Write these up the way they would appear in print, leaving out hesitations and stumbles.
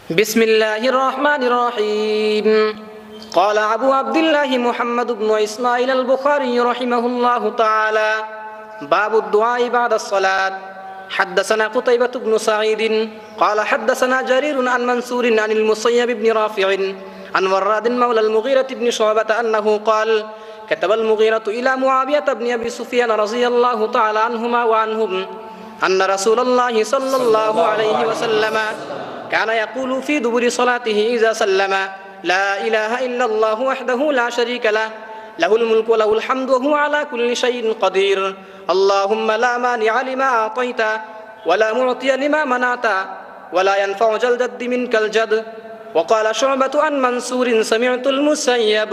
بسم الله الرحمن الرحيم. قال أبو عبد الله محمد بن إسماعيل البخاري رحمه الله تعالى: باب الدعاء بعد الصلاة. حدثنا قتيبة بن سعيد قال حدثنا جرير عن منصور عن المسيب بن رافع عن وراد مولى المغيرة بن شعبة أنه قال: كتب المغيرة إلى معاوية بن أبي سفيان رضي الله تعالى عنهما وعنهم أن رسول الله صلى الله عليه وسلم كان يقول في دبر صلاته إذا سلم: لا إله إلا الله وحده لا شريك له، له الملك وله الحمد وهو على كل شيء قدير، اللهم لا مانع لما أعطيت ولا معطي لما منعت ولا ينفع ذا الجد منك الجد. وقال شعبة عن منصور: سمعت المسيب.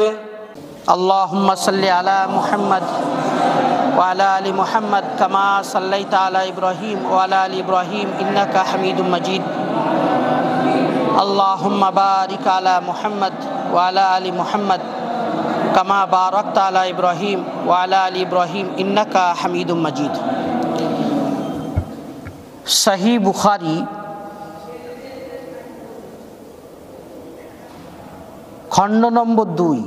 اللهم صل على محمد وعلى آل محمد كما صليت على إبراهيم وعلى آل إبراهيم إنك حميد مجيد. اللهم بارك على محمد وعلى آل محمد كما باركت على إبراهيم وعلى آل إبراهيم إنك حميد مجيد. সহিহ বুখারী খণ্ড নম্বর 2,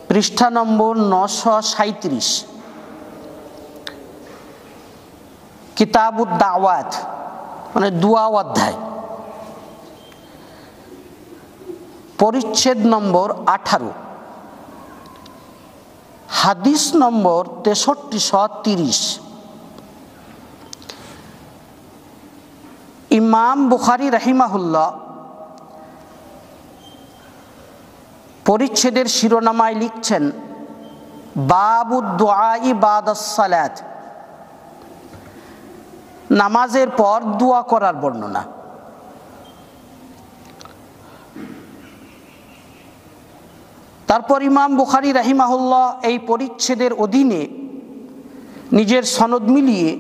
পৃষ্ঠা নম্বর 937, কিতাবুদ দাওয়াত মানে দুয়া অধ্যায়, পরিচ্ছেদ নম্বর 18, হাদিস নম্বর 6330। ইমাম বুখারী রাহিমাহুল্লাহ পরিচ্ছেদের শিরোনামায় লিখছেন: বাবুদ দুআই বাদাস সালাত, নামাজের পর দোয়া করার বর্ণনা। তারপর ইমাম বুখারী রাহিমাহুল্লাহ এই পরিচ্ছেদের অধীনে নিজের সনদ মিলিয়ে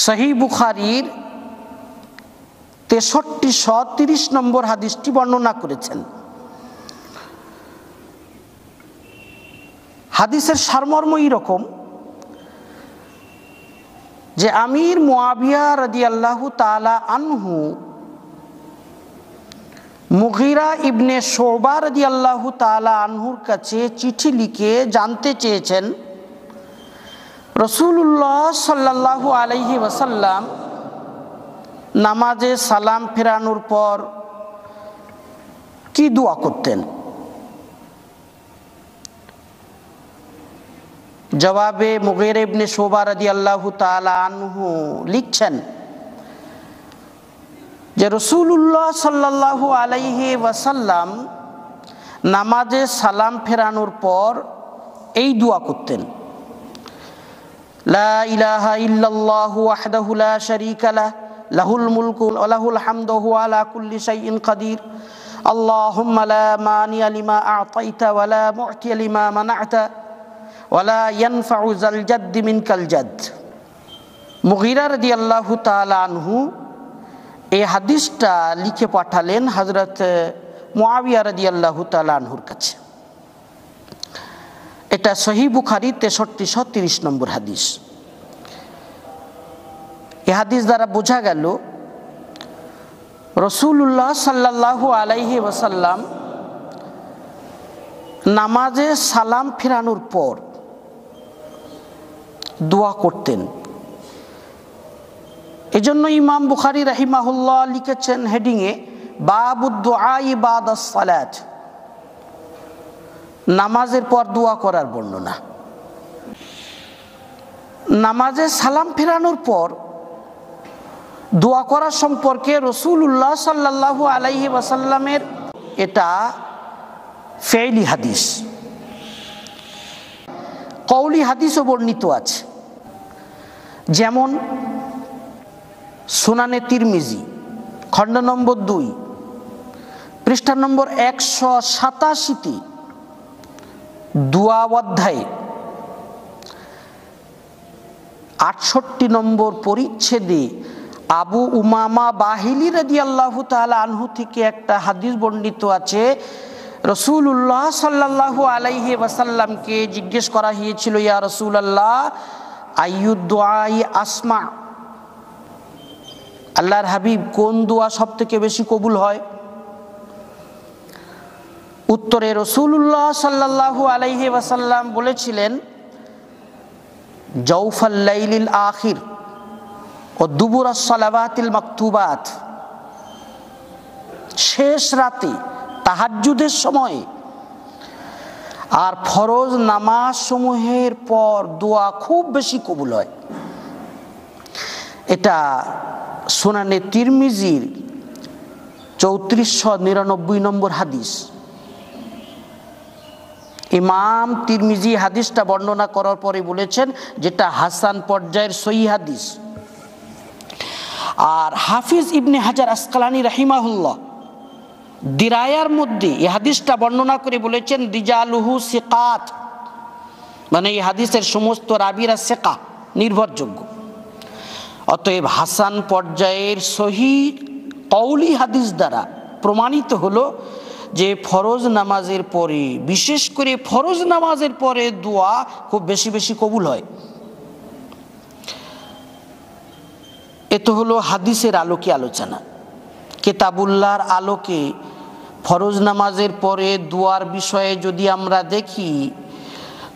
সহিহ বুখারীর 6330 নম্বর হাদিসটি বর্ণনা করেছেন। হাদিসের সারমর্ম এরকম যে আমির মুআবিয়া রাদিয়াল্লাহু তাআলা আনহু মুগীরা ইবনে শুবা রাদিয়াল্লাহু তাআলা আনহুর কাছে চিঠি লিখে জানতে চেয়েছেন রাসূলুল্লাহ সাল্লাল্লাহু আলাইহি ওয়াসাল্লাম নামাজে সালাম ফেরানোর পর কি দোয়া করতেন। জবাবে মুগীরা ইবনে শুবা রাদিয়াল্লাহু তাআলা আনহু লিখছেন যে রাসূলুল্লাহ সাল্লাল্লাহু আলাইহি ওয়াসাল্লাম নামাজে সালাম ফেরানোর পর এই দোয়া করতেন: লা ইলাহা ইল্লাল্লাহু ওয়াহদাহু লা শারীকা লাহু লাহুল মুলকু ওয়া লাহুল হামদু ওয়া হুয়া আলা কুল্লি শাইইন কাদির, আল্লাহুম্মা লা মানি'a লিমা আ'তাইতা ওয়া লা মু'তিয়া লিমা মানা'তা ওয়া লা ইয়ানফা'ু যাল জাদ্দি মিনকাল জাদ। মুগীরা রাদিয়াল্লাহু তাআলা আনহু এই হাদিসটা লিখে পাঠালেন হযরত মুআবিয়া রাদিয়াল্লাহু তাআলা আনহুর কাছে। এটা সহিহ বুখারী 6330 নম্বর হাদিস। এই হাদিস দ্বারা বোঝা গেল রাসূলুল্লাহ সাল্লাল্লাহু আলাইহি ওয়াসাল্লাম নামাজে সালাম ফেরানোর পর দোয়া করতেন। এজন্য ইমাম বুখারী রাহিমাহুল্লাহ লিখেছেন হেডিংয়ে: বাবুদ দুআই বাদাস সালাত, নামাজের পর দোয়া করার বর্ণনা। নামাজে সালাম ফেরানোর পর দোয়া করা সম্পর্কে রাসূলুল্লাহ সাল্লাল্লাহু আলাইহি ওয়াসাল্লামের এটা ফেইলি হাদিস, কওলি হাদিসও বর্ণিত আছে। যেমন সুনানে তিরমিজি খণ্ড নম্বর 2, পৃষ্ঠা নম্বর 187, দুয়া অধ্যায়ে 68 নম্বর পরিচ্ছেদে আবু উমামা বাহিলি রাদিয়াল্লাহু তাআলা আনহু থেকে একটা হাদিস বর্ণিত আছে। রাসূলুল্লাহ সাল্লাল্লাহু আলাইহি ওয়াসাল্লামকে জিজ্ঞেস করা হয়েছিল, ইয়া রাসূলুল্লাহ আইয়ুদ দুআই আসমা, আল্লাহর হাবিব কোন দোয়া সব থেকে বেশি কবুল হয়? উত্তরে রাসূলুল্লাহ সাল্লাল্লাহু আলাইহি ওয়াসাল্লাম বলেছিলেন, জাওফাল লাইলিল আখির ও দুবুরাস সালাওয়াতিল মাকতুবাত, শেষ রাতে তাহাজ্জুদের সময় আর ফরজ নামাজ সমূহের পর দোয়া খুব বেশি কবুল হয়। এটা সুনানে তিরমিজির 3499 নম্বর হাদিস। ইমাম তিরমিজি হাদিসটা বর্ণনা করার পরে বলেছেন যেটা হাসান পর্যায়ের সহিহ হাদিস। আর হাফিজ ইবনে হাজার আসকালানি রাহিমাহুল্লাহ দিরায়ার মধ্যে এই হাদিসটা বর্ণনা করে বলেছেন, রিজালুহু সিকাত, মানে এই হাদিসের সমস্ত রাবীরা সিকা, নির্ভরযোগ্য। অতএব হাসান পর্যায়ের সহিহ কওলি হাদিস দ্বারা প্রমাণিত হলো যে ফরজ নামাজের পরে, বিশেষ করে ফরজ নামাজের পরে দোয়া খুব বেশি বেশি কবুল হয়। এ তো হলো হাদিসের আলোকে আলোচনা। কিতাবুল্লাহর আলোকে ফরজ নামাজের পরে দোয়ার বিষয়ে যদি আমরা দেখি,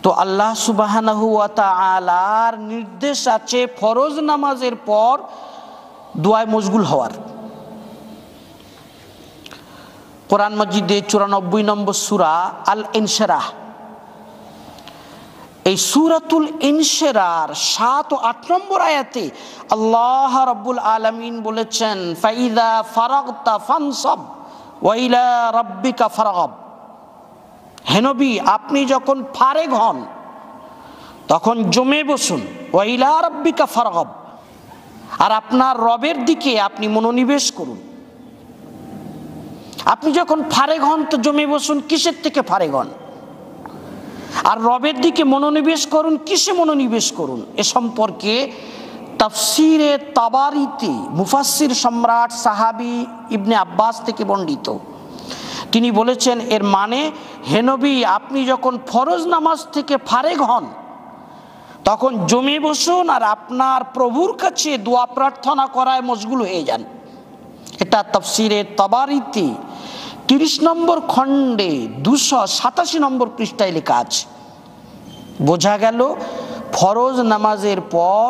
তো আল্লাহ সুবহানাহু ওয়া তাআলার নির্দেশ আছে ফরজ নামাজের পর দোয়ায় মশগুল হওয়ার। কোরআন মাজিদে 94 নম্বর সূরা আল ইনশিরাহ, এই সূরাতুল ইনশিরার 7 ও 8 নম্বর আয়াতে আল্লাহ রাব্বুল আলামিন বলেছেন, ফাইদা ফারাগতা ফানসাব ওয়া ইলা রাব্বিকা ফারগাব। হে নবী, আপনি যখন ফারেগ হন তখন জমে বসুন, ওয়া ইলা রাব্বিকা ফারগাব, আর আপনার রবের দিকে আপনি মনোনিবেশ করুন। আপনি যখন ফারেগ হন তো জমে বসুন, কিসের থেকে ফারেগ হন? আর রবের দিকে মনোনিবেশ করুন, কিসে মনোনিবেশ করুন? এ সম্পর্কে তাফসিরে তাবারিতে মুফাসসির সম্রাট সাহাবী ইবনে আব্বাস থেকে বর্ণিত, তিনি বলেছেন এর মানে, হে নবী, আপনি যখন ফরজ নামাজ থেকে ফারেগ হন তখন জমে বসুন আর আপনার প্রভুর কাছে দোয়া প্রার্থনা করায় মশগুল হয়ে যান। এটা তাফসিরে তাবারিতে 30 নম্বর খণ্ডে 287 নম্বর পৃষ্ঠায় লেখা আছে। বোঝা গেল ফরজ নামাজের পর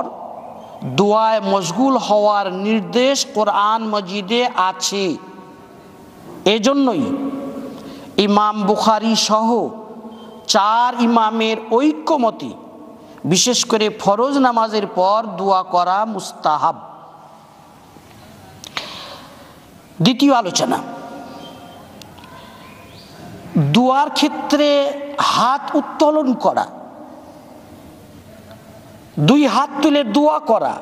দোয়ায় মশগুল হওয়ার নির্দেশ কোরআন মাজিদে আছে। এজন্যই ইমাম বুখারী সহ 4 ইমামের ঐক্যমতে বিশেষ করে ফরজ নামাজের পর দোয়া করা মুস্তাহাব। দ্বিতীয় আলোচনা, দোয়ার ক্ষেত্রে হাত উত্তোলন করা, 2 হাত তুলে দোয়া করা,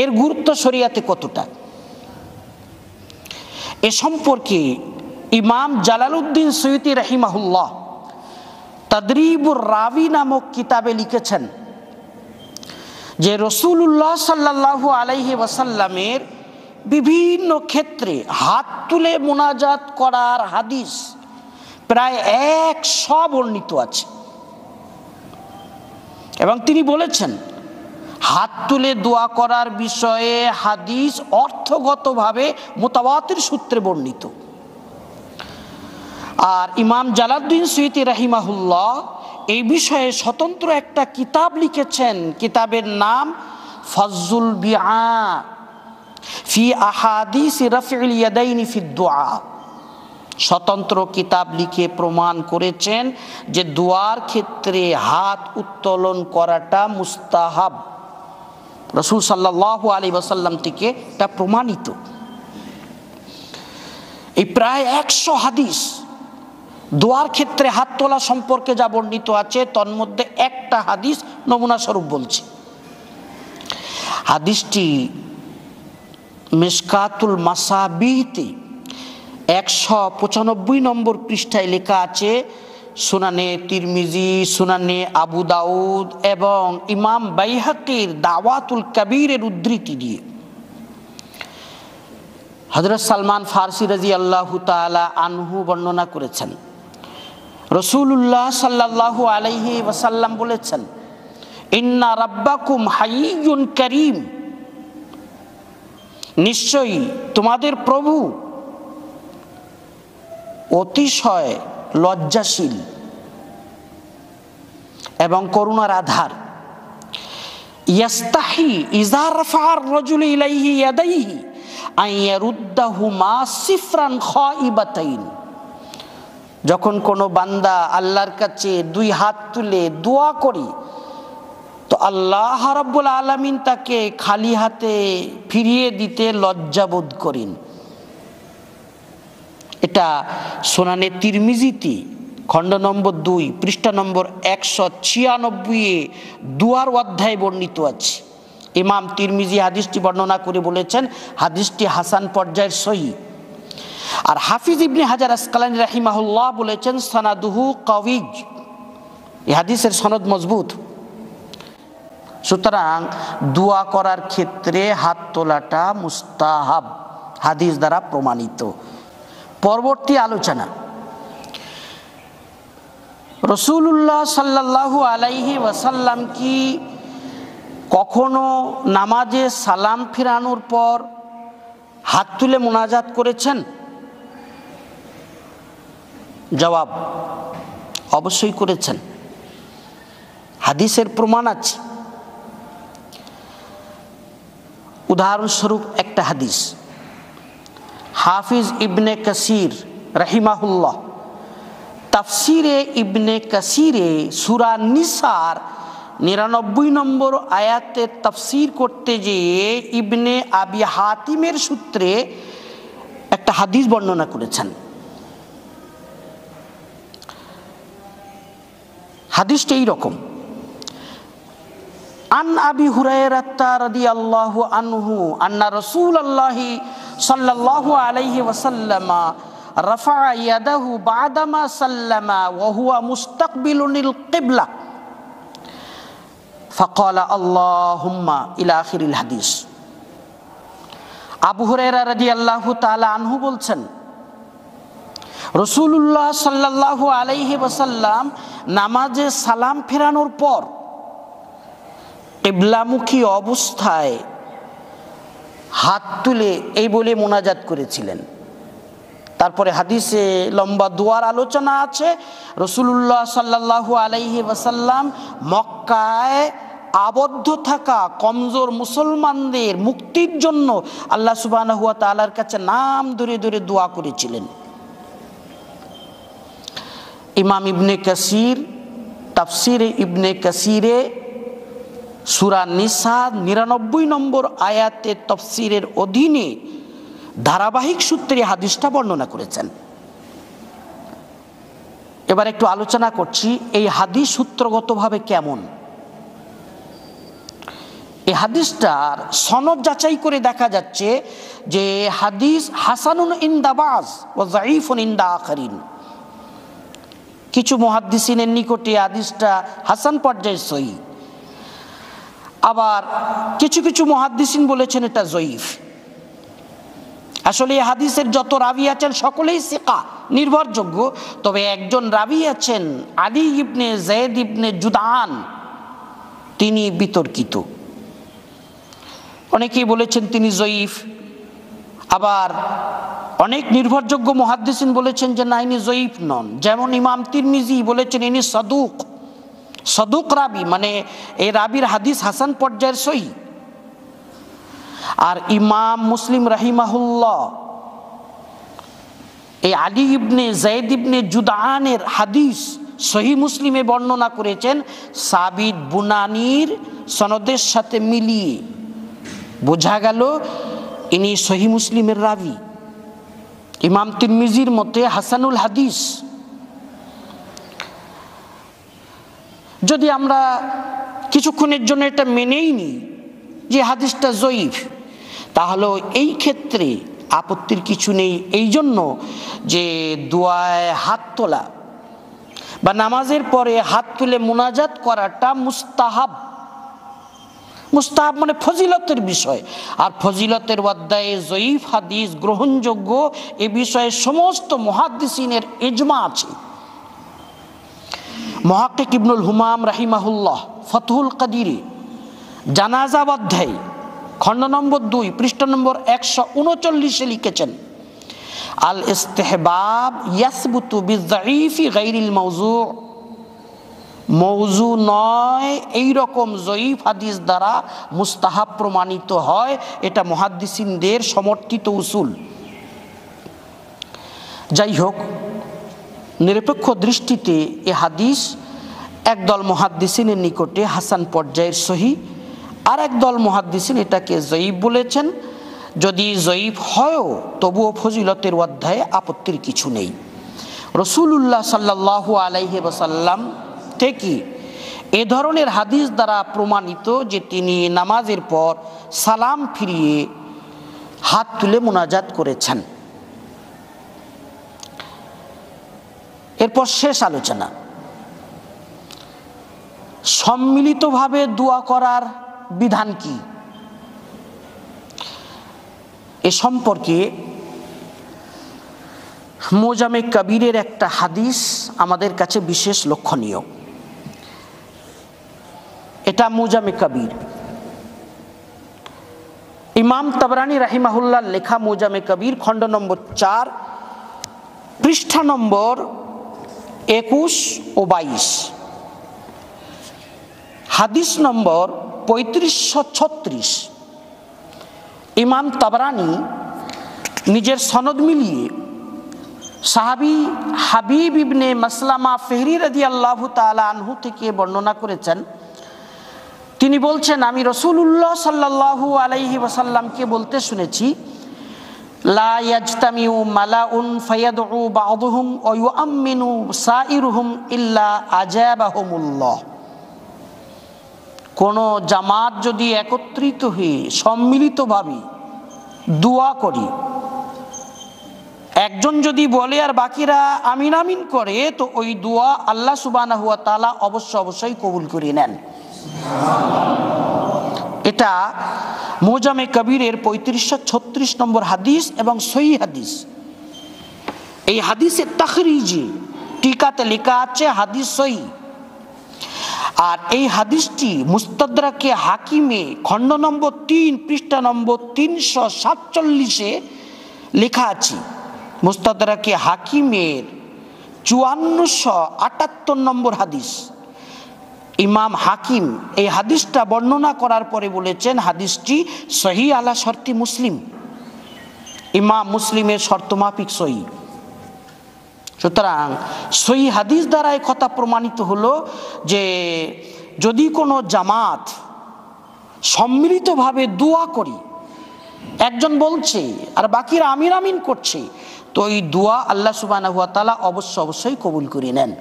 এর গুরুত্ব শরীয়তে কতটা? এ সম্পর্কে ইমাম জালালউদ্দিন সুয়ুতি রাহিমাহুল্লাহ তাদরিবুর রাবি নামক কিতাবে লিখেছেন যে রাসূলুল্লাহ সাল্লাল্লাহু আলাইহি ওয়াসাল্লামের বিভিন্ন ক্ষেত্রে হাত তুলে মুনাজাত করার হাদিস প্রায় 100 বর্ণিত আছে। এবং তিনি বলেছেন হাত তুলে দোয়া করার বিষয়ে হাদিস অর্থগতভাবে মুতাওয়াতির সূত্রে বর্ণিত। আর ইমাম জালালউদ্দিন সুয়ুতি রাহিমাহুল্লাহ এই বিষয়ে স্বতন্ত্র একটা কিতাব লিখেছেন, কিতাবের নাম ফাজুল বিআ ফি আহাদিস রাফিল ইয়াদাইনি ফি দুআ। স্বতন্ত্র কিতাব লিখে প্রমাণ করেছেন যে দোয়ার ক্ষেত্রে হাত উত্তোলন করাটা মুস্তাহাব। রাসূল সাল্লাল্লাহু আলাইহি ওয়াসাল্লাম থেকে এটা প্রমাণিত। এই প্রায় 100 হাদিস দোয়ার ক্ষেত্রে হাত তোলা সম্পর্কে যা বর্ণিত আছে, তন্মধ্যে একটা হাদিস নমুনা স্বরূপ বলছি। হাদিসটি মিশকাতুল মাসাবিহতে 195 নম্বর পৃষ্ঠায় লেখা আছে। সুনানে তিরমিজি, সুনানে আবু দাউদ এবং ইমাম বাইহাকির দাওয়াতুল কাবীরের উদ্ধৃতি দিয়ে হযরত সালমান ফারসি রাদিয়াল্লাহু তাআলা আনহু বর্ণনা করেছেন, রাসূলুল্লাহ সাল্লাল্লাহু আলাইহি ওয়াসাল্লাম বলেছেন, ইন্না রাব্বাকুম হাইয়্যুন কারীম নিশ্চয়ই তোমাদের প্রভু অতিশয় লজ্জাশীল এবং করুণার আধার। ইয়াস্তাহি ইযা রাফা'আর রাজুলু ইলাইহি ইয়াদাইহি আন ইয়ারুদ্দাহুমা সিফরান খাইবাতাইন। যখন কোনো বান্দা আল্লাহর কাছে দুই হাত তুলে দোয়া করি তো আল্লাহ রাব্বুল আলামিন তাকে খালি হাতে ফিরিয়ে দিতে লজ্জাবোধ করেন। এটা সুনানে তিরমিজিতে খণ্ড নম্বর 2 পৃষ্ঠা নম্বর 196 দুয়ার অধ্যায় বর্ণিত আছে। ইমাম তিরমিজি হাদিসটি বর্ণনা করে বলেছেন হাদিসটি হাসান পর্যায়ের সহিহ। আর হাফিজ ইবনে হাজার আসকালানী রাহিমাহুল্লাহ বলেছেন সানাদুহু কাওয়ি, এই হাদিসের সনদ মজবুত। সুতরাং দোয়া করার ক্ষেত্রে হাত তোলাটা মুস্তাহাব, হাদিস দ্বারা প্রমাণিত। পরবর্তী আলোচনা, রাসূলুল্লাহ সাল্লাল্লাহু আলাইহি ওয়াসাল্লাম কি কখনো নামাজে সালাম ফিরানোর পর হাত তুলে মুনাজাত করেছেন? জবাব, অবশ্যই করেছেন। হাদিসের প্রমাণ আছে। উদাহরণস্বরূপ একটা হাদিস, হাফিজ ইবনে কাসির রাহিমাহুল্লাহ তাফসিরে ইবনে কাসিরে সূরা নিসার 99 নম্বর আয়াতের তাফসির করতে গিয়ে ইবনে আবি হাতিমের সূত্রে একটা হাদিস বর্ণনা করেছেন। হাদিসটা এইরকম, আন আবি হুরায়রা রাদিয়াল্লাহু আনহু আন্না রাসূলুল্লাহি সাল্লাল্লাহু আলাইহি ওয়াসাল্লাম রাফা'a ইয়াদাহু বা'দামা সাল্লামা ওয়া হুয়া মুস্তাকবিলুল কিবলা ফাকালা আল্লাহুম্মা ইলা আখিরিল হাদিস। আবু হুরায়রা রাদিয়াল্লাহু তাআলা আনহু বলছেন রাসূলুল্লাহ সাল্লাল্লাহু আলাইহি ওয়াসাল্লাম নামাজে সালাম ফেরানোর পর কিবলামুখী অবস্থায় হাত তুলে এই বলে মোনাজাত করেছিলেন। তারপরে হাদিসে লম্বা দোয়ার আলোচনা আছে। রাসূলুল্লাহ সাল্লাল্লাহু আলাইহি ওয়াসাল্লাম মক্কায় আবদ্ধ থাকা কমজোর মুসলমানদের মুক্তির জন্য আল্লাহ সুবহানাহু ওয়া তাআলার কাছে নাম ধরে ধরে দোয়া করেছিলেন। ইমাম ইবনে কাসির তাফসিরে ইবনে কাসিরে সূরা নিসা 99 নম্বর আয়াতের তাফসিরের অধীনে ধারাবাহিক সূত্রে হাদিসটা বর্ণনা করেছেন। এবার একটু আলোচনা করছি এই হাদিস সূত্রগতভাবে কেমন। এই হাদিসটার সনদ যাচাই করে দেখা যাচ্ছে যে হাদিস হাসানুন ইনদা বাজ ওয়া যায়ীফুন ইনদা আখারিন। কিছু মুহাদ্দিসিনের নিকটে হাদিসটা হাসান পর্যায়ের সহিহ, আবার কিছু কিছু মুহাদ্দিসিন বলেছেন এটা জয়ীফ। আসলে এই হাদিসের যত রাবি আছেন সকলেই সিকা, নির্ভরযোগ্য। তবে একজন রাবি আছেন আলী ইবনে যায়েদ ইবনে জুদআন, তিনি বিতর্কিত। অনেকেই বলেছেন তিনি জয়ীফ, আবার অনেক নির্ভরযোগ্য মুহাদ্দিসিন বলেছেন যে না, ইনি জয়ীফ নন। যেমন ইমাম তিরমিজি বলেছেন ইনি সদুক রাবি, মানে এই রাবির হাদিস হাসান পর্যায়ের সহিহ। আর ইমাম মুসলিম রাহিমাহুল্লাহ এই আলী ইবনে যায়েদ ইবনে জুদআনের হাদিস সহিহ মুসলিমে বর্ণনা করেছেন সাবিত বুনানির সনদের সাথে মিলিয়ে। বোঝা গেল ইনি সহিহ মুসলিমের রাবি। ইমাম তিরমিজির মতে হাসানুল হাদিস। যদি আমরা কিছুক্ষণের জন্য এটা মেনেই নিই যে হাদিসটা জয়ীফ, তাহলে এই ক্ষেত্রে আপত্তির কিছু নেই। এই জন্য যে দোয়ায় হাত তোলা বা নামাজের পরে হাত তুলে মুনাজাত করাটা মুস্তাহাব। মুস্তাহাব মানে ফজিলতের বিষয়, আর ফজিলতের অধ্যায়ে জয়ীফ হাদিস গ্রহণযোগ্য এ বিষয়ে সমস্ত মুহাদ্দিসিনের ইজমা আছে। মুহাক্কিক ইবনুল হুমাম রাহিমাহুল্লাহ ফতহুল কাদিরে জানাজা অধ্যায় খণ্ড নম্বর 2 পৃষ্ঠা নম্বর 139 লিখেছেন, আল ইস্তিহবাব ইয়াসবুতু বিযায়িফি গায়রিল মাওযু', মওযু নয় এই রকম জয়ীফ হাদিস দ্বারা মুস্তাহাব প্রমাণিত হয়, এটা মুহাদ্দিসিনদের সমর্থিত উসুল। যাই হোক, নিরপেক্ষ দৃষ্টিতে এ হাদিস একদল মুহাদ্দিসিনের নিকটে হাসান পর্যায়ের সহিহ, আর একদল মুহাদ্দিসিন এটাকে জয়ীফ বলেছেন। যদি জয়ীফ হয়ও তবুও ফজিলতের অধ্যায়ে আপত্তির কিছু নেই। রাসূলুল্লাহ সাল্লাল্লাহু আলাইহি ওয়াসাল্লাম থেকে এ ধরনের হাদিস দ্বারা প্রমাণিত যে তিনি নামাজের পর সালাম ফিরিয়ে হাত তুলে মুনাজাত করেছেন। এরপর শেষ আলোচনা, সম্মিলিতভাবে দোয়া করার বিধান কি? এ সম্পর্কে মোজামে কবিরের একটা হাদিস আমাদের কাছে বিশেষ লক্ষণীয়। এটা মোজামে কবির, ইমাম তাবরানী রাহিমাহুল্লাহ লেখা মোজামে কবির, খণ্ড নম্বর 4 পৃষ্ঠা নম্বর 21 ও 22, হাদিস নম্বর 3536। ইমাম তাবরানী নিজের সনদ মিলিয়ে সাহাবী হাবিব ইবনে মাসলামা ফিহরি রাদিয়াল্লাহু তাআলা আনহু থেকে বর্ণনা করেছেন। তিনি বলছেন, আমি রাসূলুল্লাহ সাল্লাল্লাহু আলাইহি ওয়াসাল্লামকে বলতে শুনেছি, লা ইয়াজতামিউ মালাউন ফায়াদউ বা'দুহুম ওয়া ইউআম্মিনু সাইরুহুম ইল্লা আজাবাহুমুল্লাহ। কোন জামাত যদি একত্রিত হয়ে সম্মিলিতভাবে দোয়া করি, একজন যদি বলে আর বাকিরা আমিন আমিন করে, তো ওই দোয়া আল্লাহ সুবহানাহু ওয়া তাআলা অবশ্যই কবুল করে নেন। এটা মোজামে কবিরের 3536 নম্বর হাদিস এবং সহিহ হাদিস। এই হাদিসের তাখরিজি টিকাতে লেখা আছে হাদিস সহিহ, আর এই হাদিসটি মুস্তাদরাকে হাকিমে খণ্ড নম্বর 3 পৃষ্ঠা নম্বর 347 লেখা আছে। মুস্তাদরাকে হাকিমের 5478 নম্বর হাদিস। ইমাম হাকিম এই হাদিসটা বর্ণনা করার পরে বলেছেন, হাদিসটি সহিহ আলা শর্তি মুসলিম, ইমাম মুসলিমের শর্ত মাফিক সহিহ। সুতরাং সহিহ হাদিস দ্বারা এই কথা প্রমাণিত হলো যে যদি কোনো জামাত সম্মিলিতভাবে দোয়া করি, একজন বলছে আর বাকিরা আমিন আমিন করছে, তো এই দোয়া আল্লাহ সুবহানাহু ওয়া তাআলা অবশ্যই কবুল করে নেন।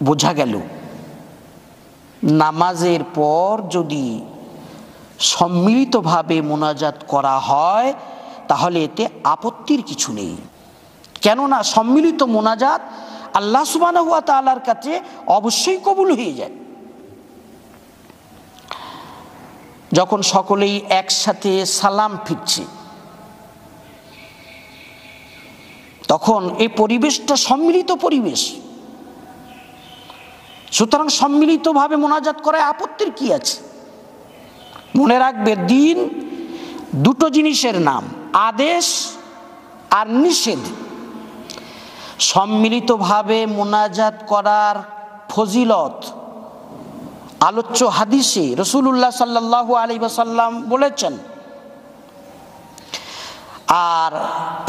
বোঝা গেল, নামাজের পর যদি সম্মিলিতভাবে মুনাজাত করা হয় তাহলে এতে আপত্তির কিছু নেই। কেননা সম্মিলিত মুনাজাত আল্লাহ সুবহানাহু ওয়া তাআলার কাছে অবশ্যই কবুল হয়ে যায়। যখন সকলেই একসাথে সালাম ফিরছে, তখন এই পরিবেশটা সম্মিলিত পরিবেশ। সুতরাং সম্মিলিতভাবে মুনাজাত করায় আপত্তির কি আছে? মনে রাখবে, দিন দুটো জিনিসের নাম, আদেশ আর নিষেধ। সম্মিলিতভাবে মুনাজাত করার ফজিলত আলোচ্য হাদিসে রাসূলুল্লাহ সাল্লাল্লাহু আলাইহি ওয়াসাল্লাম বলেছেন। আর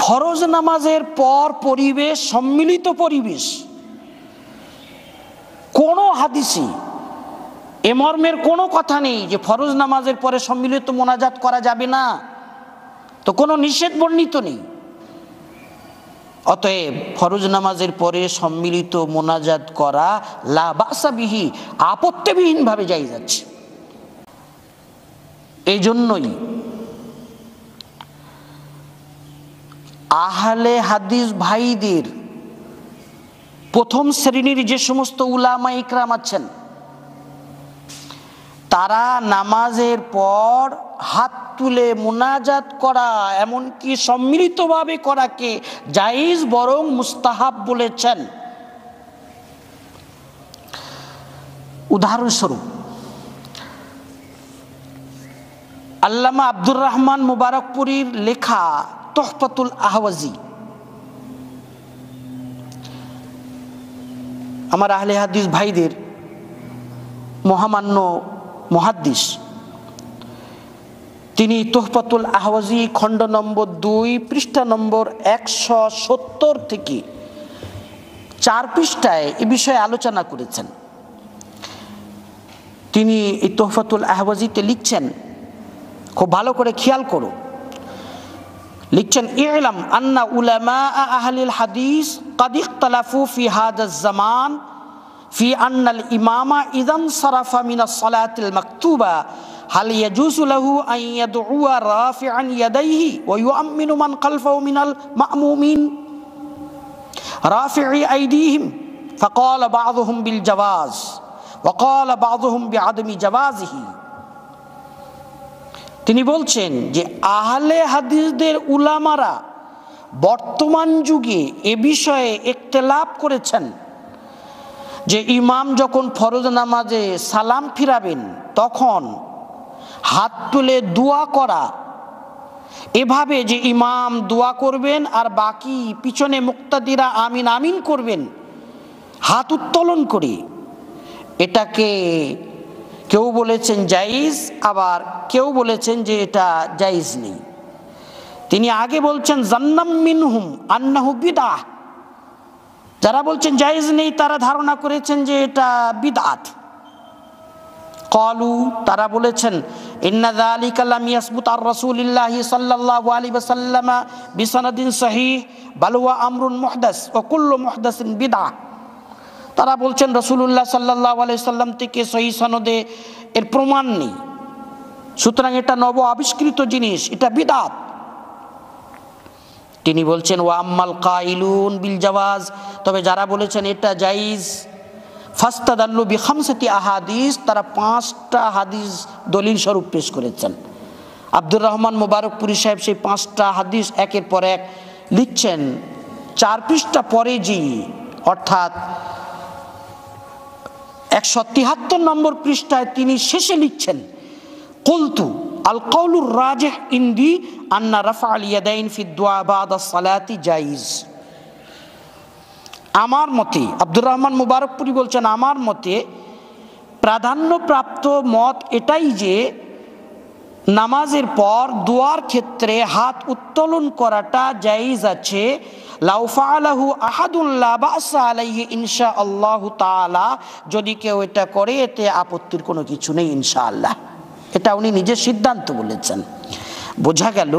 ফরজ নামাজের পর পরিবেশ, সম্মিলিত পরিবেশ, কোন হাদিসে এ মর্মের কোনো কথা নেই যে ফরজ নামাজের পরে সম্মিলিত মোনাজাত করা যাবে না, তো কোনো নিষেধ বর্ণিত নেই। অতএব ফরজ নামাজের পরে সম্মিলিত মোনাজাত করা লা বাসা বিহি, আপত্তিবিহীন ভাবে জায়েজ আছে। এই জন্যই আহলে হাদিস ভাইদের প্রথম শ্রেণীর যে সমস্ত উলামা ইকরাম আছেন, তারা নামাজের পর হাত তুলে মুনাজাত করা, এমনকি সম্মিলিতভাবে করাকে জায়েজ বরং মুস্তাহাব বলেছেন। উদাহরণস্বরূপ আল্লামা আব্দুর রহমান মুবারকপুরীর লেখা তুহফাতুল আহওয়াজি, আমার আহলে হাদিস ভাইদের মহামান্য মুহাদ্দিস, তিনি তুহফাতুল আহওয়াজি খণ্ড নম্বর 2 পৃষ্ঠা নম্বর 170 থেকে 4 পৃষ্ঠায় এ বিষয়ে আলোচনা করেছেন। তিনি এই তুহফাতুল আহওয়াজিতে লিখছেন, খুব ভালো করে খেয়াল করো, লিখছেন ইলাম আন্না উলামা আহলিল হাদিস قد اختلفوا في هذا الزمان في أن الإمام إذا انصرف من الصلاة المكتوبة هل يجوز له أن يدعو رافعا يديه ويؤمن من خلفه من المأمومين رافعي أيديهم فقال بعضهم بالجواز وقال بعضهم بعدم جوازه। তিনি বলছেন যে আহলে হাদিসদের উলামারা বর্তমান যুগে এ বিষয়ে ইখতিলাফ করেছেন যে ইমাম যখন ফরজ নামাজে সালাম ফিরাবেন তখন হাত তুলে দোয়া করা, এভাবে যে ইমাম দোয়া করবেন আর বাকি পিছনে মুক্তাদিরা আমিন আমিন করবেন হাত উত্তোলন করে, এটাকে কেউ বলেছেন জায়েজ, আবার কেউ বলেছেন যে এটা জায়েজ নেই। তিনি আগে বলছেন জান্নাম মিনহুম আন্নাহু বিদআহ, যারা বলছেন জায়েজ নেই তারা ধারণা করেছেন যে এটা বিদআত। ক্বালু, তারা বলেছেন ইন্না যালিকা লাম ইয়াসবুত আর রাসূলিল্লাহি সাল্লাল্লাহু আলাইহি ওয়াসাল্লাম বিসনাদিন সহিহ বাল হুয়া আমরুন মুহদাস ওয়া কুল্লু মুহদাসিন বিদআহ। তারা বলছেন রাসূলুল্লাহ সাল্লাল্লাহু আলাইহি সাল্লাম থেকে সহিহ সনদে এর প্রমাণ নেই, সুতরাং এটা নব আবিষ্কৃত জিনিস, এটা বিদআত। তিনি বলছেন ওয়া আম্মাল কাইলুন বিল জাওয়াজ, তবে যারা বলেছেন এটা জায়েজ, ফাস্তাদাল্লু বিখামসাতি আহাদিস, তারা 5টা হাদিস দলিল স্বরূপ পেশ করেছেন। আব্দুর রহমান মুবারকপুরী সাহেব সেই 5টা হাদিস একের পর এক লিখছেন। 4 পৃষ্ঠা পরে জি, অর্থাৎ 173 নম্বর পৃষ্ঠায় তিনি শেষে লিখছেন কুলতু আল কাউলুর রাজিহ ইনদি আন্না রাফআল ইয়াদাইন ফি দুআ বাদা সালাতি জায়েজ। আমার মতে, আব্দুর রহমান মুবারকপুরী বলছেন, আমার মতে প্রাধান্যপ্রাপ্ত মত এটাই যে নামাজের পর দোয়ার ক্ষেত্রে হাত উত্তোলন করাটা জায়েজ আছে। লাউ ফাআলাহু আহাদুন লা বা'সা আলাইহি ইনশাআল্লাহু তাআলা, যদি কেউ এটা করে এতে আপত্তির কোনো কিছু নেই ইনশাআল্লাহ। এটা উনি নিজের সিদ্ধান্ত বলেছেন। বোঝা গেল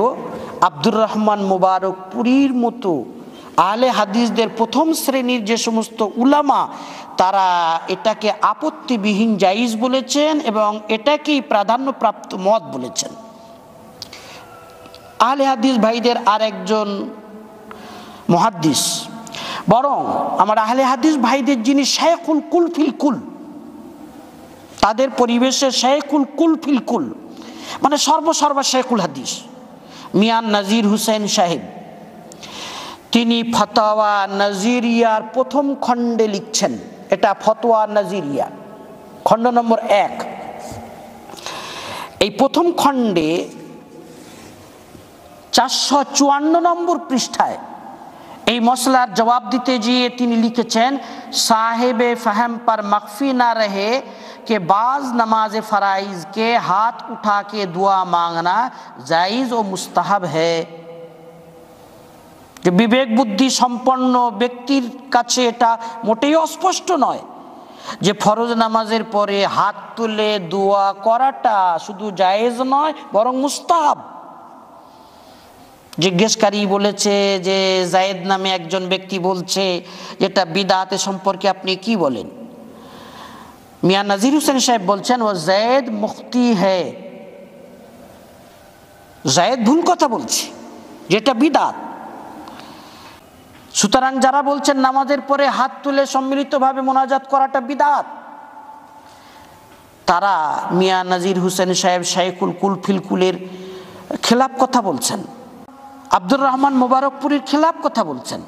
আব্দুর রহমান মুবারকপুরীর মতো আহলে হাদিসদের প্রথম শ্রেণীর যে সমস্ত উলামা, তারা এটাকে আপত্তিবিহীন জায়েজ বলেছেন এবং এটাকেই প্রাধান্যপ্রাপ্ত মত বলেছেন। আহলে হাদিস ভাইদের আর একজন মুহাদ্দিস, বরং আমার আহলে হাদিস ভাইদের যিনি শাইখুল কুল ফিল কুল, তাদের পরিবেশে শাইখুল কুল ফিল কুল মানে সর্বসর্বা শাইখুল হাদিস মিয়ান নাজির হুসেন সাহেব, তিনি ফতোয়া নাজিরিয়ার প্রথম খণ্ডে লিখছেন। এটা ফতোয়া নাজিরিয়া খণ্ড নম্বর 1। এই প্রথম খণ্ডে 454 নম্বর পৃষ্ঠায় এই মসলার জবাব দিতে গিয়ে তিনি লিখেছেন साहिबे फहम पर मख्फी ना रहे कि बाज नमाज फ़राइज़ के हाथ उठा के दुआ मांगना जायज़ व मुस्तहब है। যে বিবেক বুদ্ধি সম্পন্ন ব্যক্তির কাছে এটা মোটেই অস্পষ্ট নয় যে ফরজ নামাজের পরে হাত তুলে দোয়া করাটা শুধু জায়েজ নয় বরং মুস্তাহাব। জিজ্ঞেসকারী বলেছে যে জায়েদ নামে একজন ব্যক্তি বলছে যেটা বিদআতে সম্পর্কে আপনি কি বলেন? মিয়া নাজির হোসেন সাহেব বলছেন ও জায়েদ মুখতি হ্যায়, জায়েদ ভুল কথা বলছে, যেটা বিদআত। সুতরাং যারা বলছেন নামাজের পরে হাত তুলে সম্মিলিতভাবে মোনাজাত করাটা বিদআত, তারা মিয়া নাজির হোসেন সাহেব শাইখুল কুল ফিল কুলের খেলাফ কথা বলছেন, আব্দুর রহমান মুবারকপুরীর খেলাফ কথা বলছেন।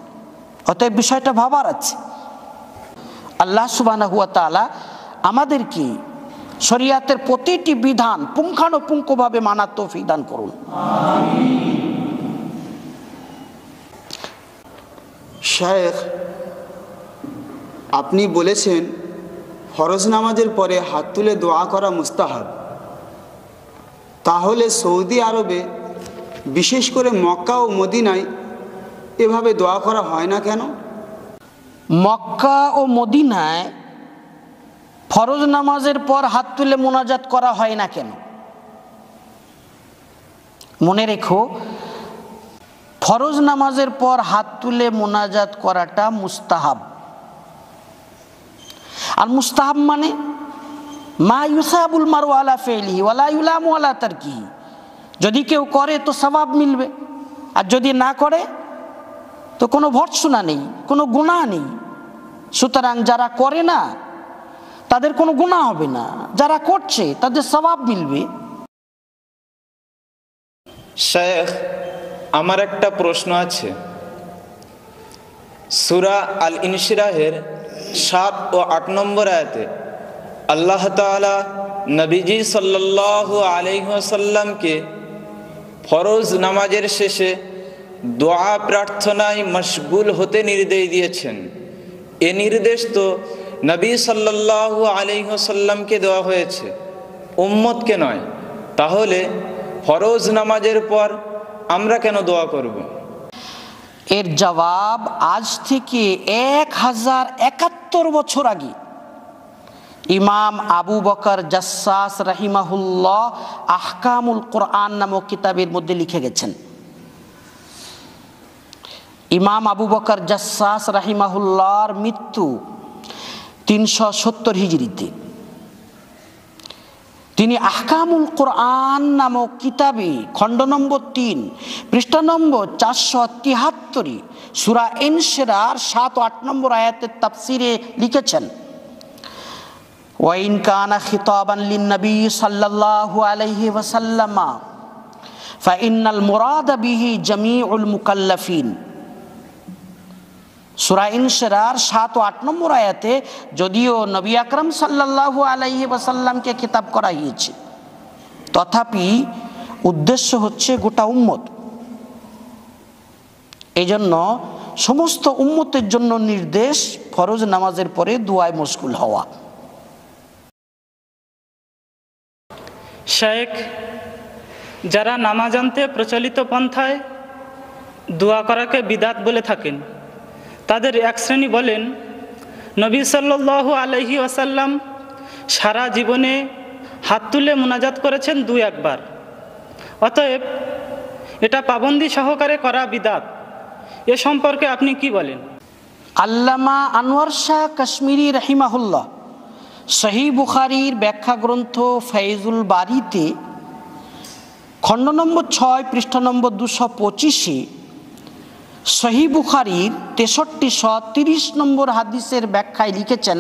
অতএব বিষয়টা ভাবার আছে। আল্লাহ সুবহানাহু ওয়া তাআলা আমাদেরকে শরিয়াতের প্রতিটি বিধান পুঙ্খানুপুঙ্খভাবে মানার তৌফিক দান করুন। শায়েখ, আপনি বলেছেন ফরজ নামাজের পরে হাত তুলে দোয়া করা মুস্তাহাব। তাহলে সৌদি আরবে, বিশেষ করে মক্কা ও মদিনায় এভাবে দোয়া করা হয় না কেন? মক্কা ও মদিনায় ফরজ নামাজের পর হাত তুলে মোনাজাত করা হয় না কেন? মনে রেখো, ফরজ নামাজের পর হাত তুলে মোনাজাত করাটা মুস্তাহাব। আর মুস্তাহাব মানে মা ইউসাবুল মারু আলা ফিলিহি ওয়ালা ইউলামু আলা তারকিহি। যদি কেউ করে তো সওয়াব মিলবে, আর যদি না করে তো কোনো ভর্ৎসনা নেই, কোনো গুনাহ নেই। সুতরাং যারা করে না তাদের কোনো গুনাহ হবে না, যারা করছে তাদের সওয়াব মিলবে। শেখ, আমার একটা প্রশ্ন আছে। সূরা আল ইনশিরাহের 7 ও 8 নম্বর আয়াতে আল্লাহ তাআলা নবীজি সাল্লাল্লাহু আলাইহি ওয়াসাল্লামকে ফরজ নামাজের শেষে দোয়া প্রার্থনায় মশগুল হতে নির্দেশ দিয়েছেন। এ নির্দেশ তো নবী সাল্লাল্লাহু আলাইহি ওয়াসাল্লামকে দেওয়া হয়েছে, উম্মতকে নয়। তাহলে ফরজ নামাজের পর আমরা কেন দোয়া করব? এর জবাব আজ থেকে 1071 বছর আগে ইমাম আবু বকর জাসসাস রাহিমাহুল্লাহ আহকামুল কোরআন নামক কিতাবের মধ্যে লিখে গেছেন। ইমাম আবু বকর জাসসাস রাহিমাহুল্লাহর মৃত্যু 370 হিজরিতে। তিনি আহকামুল কোরআন নামক কিতাবে খণ্ড নম্বর 3 পৃষ্ঠা নম্বর 473 সূরা ইনশিরার 7 ও 8 নম্বর আয়াতের তাফসিরে লিখেছেন, ওয়াইন কানা খিতাবান লিন-নবী সাল্লাল্লাহু আলাইহি ওয়াসাল্লাম ফাইন্নাল মুরাদ বিহি জামিউল মুকাল্লাফিন। সূরা ইনশিরার 7 ও 8 নম্বর আয়াতে যদিও নবী আকরাম সাল্লাল্লাহু আলাইহি ওয়াসাল্লামকে খেতাব করা হয়েছে, তথাপি উদ্দেশ্য হচ্ছে গোটা উম্মত। এজন্য সমস্ত উম্মতের জন্য নির্দেশ ফরজ নামাজের পরে দোয়ায় মশগুল হওয়া। শেখ, যারা নামাজান্তে প্রচলিত পন্থায় দোয়া করাকে বিদাত বলে থাকেন, তাদের এক শ্রেণী বলেন নবী সাল্লাল্লাহু আলাইহি ওয়াসাল্লাম সারা জীবনে হাত তুলে মোনাজাত করেছেন 2-1 বার, অতএব এটা পাবন্দি সহকারে করা বিদাত। এ সম্পর্কে আপনি কি বলেন? আল্লামা আনোয়ার শাহ কাশ্মীরি রাহিমাহুল্লাহ সহিহ বুখারীর ব্যাখ্যা গ্রন্থ ফাইজুল বারীতে খণ্ড নম্বর 6 পৃষ্ঠা নম্বর 225 সহিহ বুখারীর 6330 নম্বর হাদিসের ব্যাখ্যায় লিখেছেন,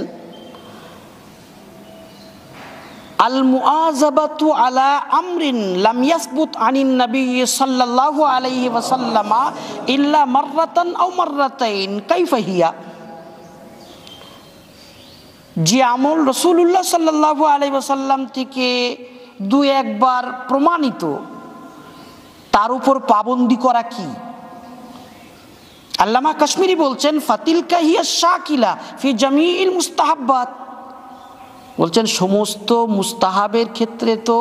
আল মুআযাবাতু আলা আমরিন লাম ইয়াসবুত আনিন নবী সাল্লাল্লাহু আলাইহি ওয়াসাল্লাম ইল্লা মাররাতান আও মাররাতাইন কাইফা হিয়া। যে আমল রাসূলুল্লাহ সাল্লাল্লাহু আলাইহি ওয়াসাল্লাম থেকে 2-1 বার প্রমাণিত, তার উপর পাবন্দি করা কি? আল্লামা কাশ্মীরি বলছেন, ফাতিলকা হিয়া শাকিলা ফি জামিইল মুস্তাহাব্বাত। বলছেন সমস্ত মুস্তাহাবের ক্ষেত্রে তো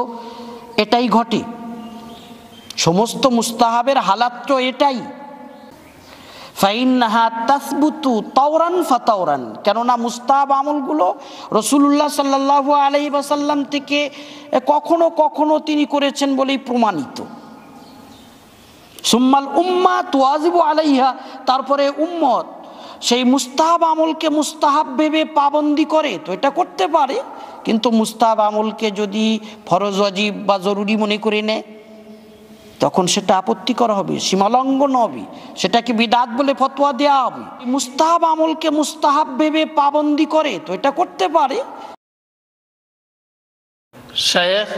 এটাই ঘটে, সমস্ত মুস্তাহাবের হালাত তো এটাই। ফাইন্নাহা তাসবুতু তাওরান ফাতাওরান, কেননা মুস্তাহাব আমলগুলো রাসূলুল্লাহ সাল্লাল্লাহু আলাইহি ওয়াসাল্লাম থেকে কখনো কখনো তিনি করেছেন বলেই প্রমাণিত। সুম্মাল উম্মাত ওয়াজিবু আলাইহা, তারপরে উম্মত সেই মুস্তাহাব আমলকে মুস্তাহাব ভেবে পাবন্দি করে তো এটা করতে পারে, কিন্তু মুস্তাহাব আমলকে যদি ফরজ ওয়াজিব বা জরুরি মনে করে নেয় তখন সেটা আপত্তিকর হবে, সীমালঙ্ঘন হবে, সেটাকে বিদআত বলে ফতোয়া দেওয়া হবে। মুস্তাহাব আমলকে মুস্তাহাব ভেবে পাবন্দি করে তো এটা করতে পারে। শায়েখ,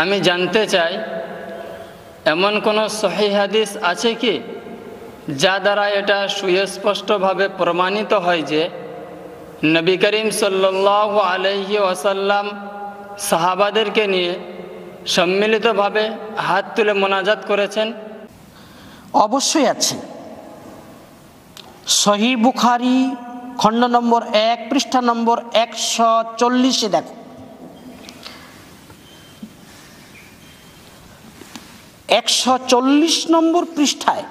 আমি জানতে চাই এমন কোনো সহিহ হাদিস আছে কি যা দ্বারা এটা সুস্পষ্টভাবে প্রমাণিত হয় যে নবী করিম সাল্লাল্লাহু আলাইহি ওয়াসাল্লাম সাহাবাদেরকে নিয়ে সম্মিলিতভাবে হাত তুলে মোনাজাত করেছেন? অবশ্যই আছে। সহিহ বুখারী খণ্ড নম্বর 1 পৃষ্ঠা নম্বর 140 দেখো। 140 নম্বর পৃষ্ঠায়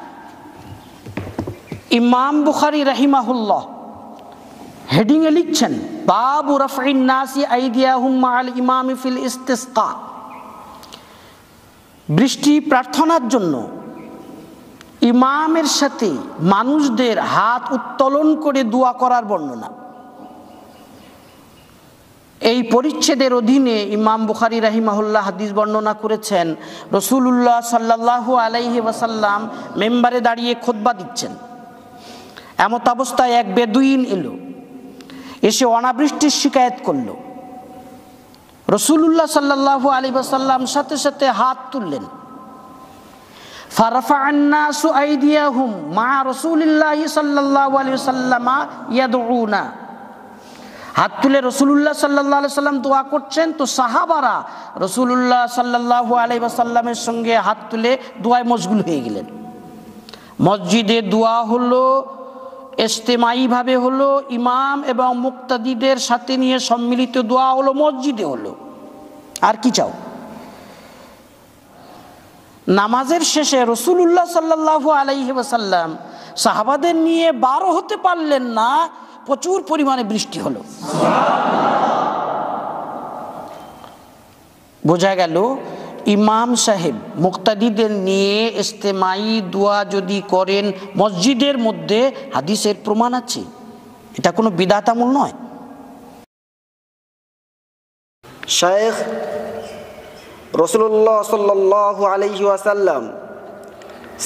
ইমাম বুখারী রাহিমাহুল্লাহ হেডিংয়ে লিখছেন, বাবু রাফঈন নাসি আইদিয়াহুম মাআল ইমামি ফিল ইস্তিসকা। বৃষ্টি প্রার্থনার জন্য ইমামের সাথে মানুষদের হাত উত্তোলন করে দোয়া করার বর্ণনা। এই পরিচ্ছেদের অধীনে ইমাম বুখারী রাহিমাহুল্লাহ হাদিস বর্ণনা করেছেন, রাসূলুল্লাহ সাল্লাল্লাহু আলাইহি ওয়াসাল্লাম মেম্বারে দাঁড়িয়ে খুতবা দিচ্ছেন। এমত অবস্থায় এক বেদুইন এলো, এসে অনাবৃষ্টির শিকায়ত করল। রাসূলুল্লাহ সাল্লাল্লাহু আলাইহি ওয়াসাল্লাম সাথে সাথে হাত তুললেন। ফারাফা'আন নাসু আইদিয়াহুম মা রাসূলিল্লাহি সাল্লাল্লাহু আলাইহি ওয়াসাল্লাম ইয়াদউনা। হাত তুলে রাসূলুল্লাহ সাল্লাল্লাহু আলাইহি ওয়াসাল্লাম দোয়া করছেন, তো সাহাবারা রাসূলুল্লাহ সাল্লাল্লাহু আলাইহি ওয়াসাল্লামের সঙ্গে হাত তুলে দোয়ায় মশগুল হয়ে গেলেন। মসজিদে দোয়া হলো, ইজতিমাইভাবে হলো, ইমাম এবং মুক্তাদিদের সাথে নিয়ে সম্মিলিত দোয়া হলো, মসজিদে হলো। আর কি চাও? নামাজের শেষে রাসূলুল্লাহ সাল্লাল্লাহু আলাইহি ওয়াসাল্লাম সাহাবাদের নিয়ে 12 হতে পারলেন না, প্রচুর পরিমাণে বৃষ্টি হলো। বোঝা গেল ইমাম সাহেব মুক্তাদিদের নিয়ে ইজতিমাই দোয়া যদি করেন মসজিদের মধ্যে, হাদিসের প্রমাণ আছে, এটা কোনো বিদআত আমল নয়। শাইখ রাসূলুল্লাহ সাল্লাল্লাহু আলাইহি ওয়াসাল্লাম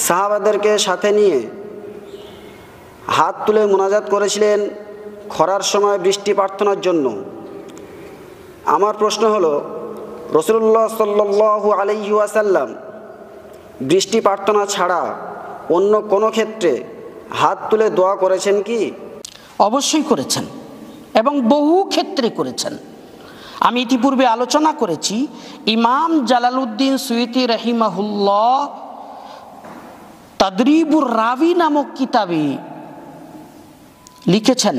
সাহাবাদেরকে সাথে নিয়ে হাত তুলে মোনাজাত করেছিলেন খরার সময় বৃষ্টি প্রার্থনার জন্য। আমার প্রশ্ন হলো, রাসূলুল্লাহ সাল্লাল্লাহু আলাইহি ওয়াসাল্লাম বৃষ্টি প্রার্থনা ছাড়া অন্য কোনো ক্ষেত্রে হাত তুলে দোয়া করেছেন কি? অবশ্যই করেছেন এবং বহু ক্ষেত্রে করেছেন। আমি ইতিপূর্বে আলোচনা করেছি, ইমাম জালালউদ্দিন সুয়ুতী রাহিমাহুল্লাহ তাদরিবুর রাবি নামক কিতাবে লিখেছেন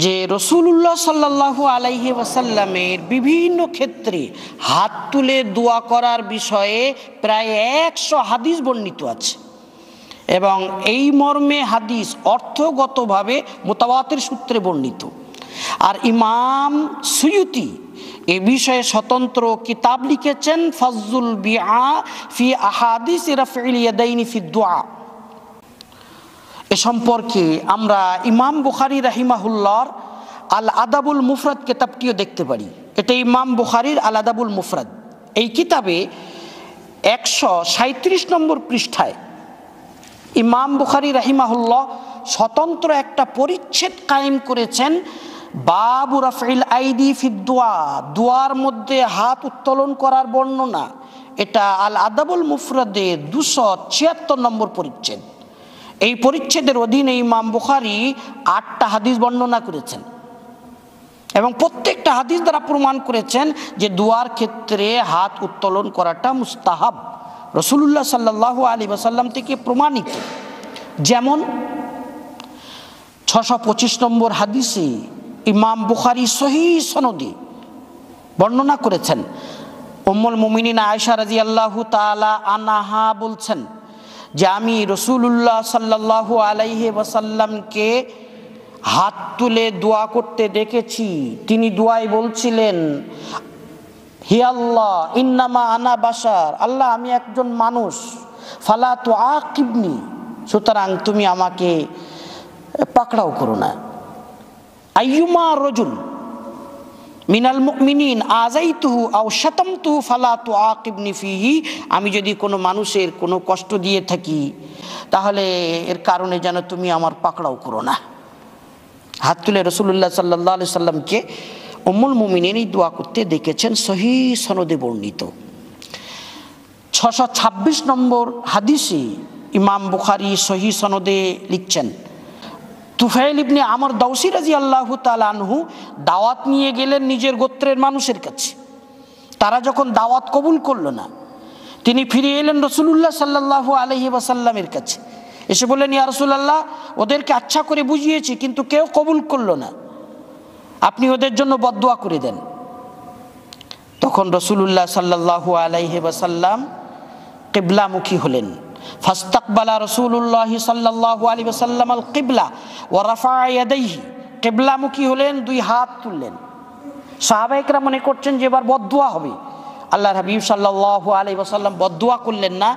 যে রাসূলুল্লাহ সাল্লাল্লাহু আলাইহি ওয়াসাল্লামের বিভিন্ন ক্ষেত্রে হাত তুলে দোয়া করার বিষয়ে প্রায় 100 হাদিস বর্ণিত আছে এবং এই মর্মে হাদিস অর্থগতভাবে মুতাওয়াতির সূত্রে বর্ণিত। আর ইমাম সুয়ুতী এ বিষয়ে স্বতন্ত্র কিতাব লিখেছেন, ফাজলুল বিআ ফি আহাদিস রাফঈল ইয়াদাইনি ফি দুআ। এ সম্পর্কে আমরা ইমাম বুখারী রাহিমাহুল্লাহর আল আদাবুল মুফরাদ কিতাবটিও দেখতে পারি। এটা ইমাম বুখারীর আল আদাবুল মুফরাদ। এই কিতাবে 137 নম্বর পৃষ্ঠায় ইমাম বুখারী রাহিমাহুল্লাহ স্বতন্ত্র একটা পরিচ্ছেদ কায়েম করেছেন, বাবু রাফঈল আইদি ফিদ দুআ, দোয়ার মধ্যে হাত উত্তোলন করার বর্ণনা। এটা আল আদাবুল মুফরাদে 276 নম্বর পরিচ্ছেদ। এই পরিচ্ছেদের অধীনে ইমাম বুখারী 8টা হাদিস বর্ণনা করেছেন এবং প্রত্যেকটা হাদিস দ্বারা প্রমাণ করেছেন যে দোয়ার ক্ষেত্রে হাত উত্তোলন করাটা মুস্তাহাব, রাসূলুল্লাহ সাল্লাল্লাহু আলাইহি ওয়াসাল্লাম থেকে প্রমাণিত। যেমন 625 নম্বর হাদিসে ইমাম বুখারী সহিহ সনদে বর্ণনা করেছেন, উম্মুল মুমিনিন আয়েশা রাদিয়াল্লাহু তাআলা আনহা বলছেন যে আমি রাসূলুল্লাহ সাল্লাল্লাহু আলাইহি ওয়াসাল্লামকে হাত তুলে দোয়া করতে দেখেছি। তিনি দোয়ায় বলছিলেন, হে আল্লাহ ইন্নামা আনা বাশার, আল্লাহ আমি একজন মানুষ, ফালা তুআকিবনি, সুতরাং তুমি আমাকে পাকড়াও করো না। আইয়ুমা রাজুল মিনাল মুমিনিন আযাইতুহু আও শাতামতুহু ফালা তুআকিবনি ফিহি, আমি যদি কোনো মানুষের কোনো কষ্ট দিয়ে থাকি তাহলে এর কারণে যেন তুমি আমার পাকড়াও করো না। হাত তুলে রাসূলুল্লাহ সাল্লাল্লাহু আলাইহি সাল্লামকে উম্মুল মুমিনিন এই দোয়া করতে দেখেছেন, সহিহ সনদে বর্ণিত। 626 নম্বর হাদিসে ইমাম বুখারী সহিহ সনদে লিখছেন, তুফাইল ইবনে আমর দাউসি রাদিয়াল্লাহু তাআলা আনহু দাওয়াত নিয়ে গেলেন নিজের গোত্রের মানুষের কাছে। তারা যখন দাওয়াত কবুল করলো না, তিনি ফিরে এলেন রাসূলুল্লাহ সাল্লাল্লাহু আলাইহি ওয়াসাল্লামের কাছে। এসে বললেন, ইয়া রাসূলুল্লাহ, ওদেরকে আচ্ছা করে বুঝিয়েছি কিন্তু কেউ কবুল করলো না, আপনি ওদের জন্য বদদুয়া করে দেন। তখন রাসূলুল্লাহ সাল্লাল্লাহু আলাইহি ওয়াসাল্লাম কিবলামুখী হলেন। ফাস্তাকবালা রাসূলুল্লাহ সাল্লাল্লাহু আলাইহি ওয়াসাল্লাম আল কিবলা ওয়া রাফা ইয়াদাইহি, কিবলামুখী হলেন, দুই হাত তুললেন। সাহাবায়ে কেরাম মনে করছেন যে এবার বদদুয়া হবে। আল্লাহর হাবিব সাল্লাল্লাহু আলাইহি ওয়াসাল্লাম বদদুয়া করলেন না,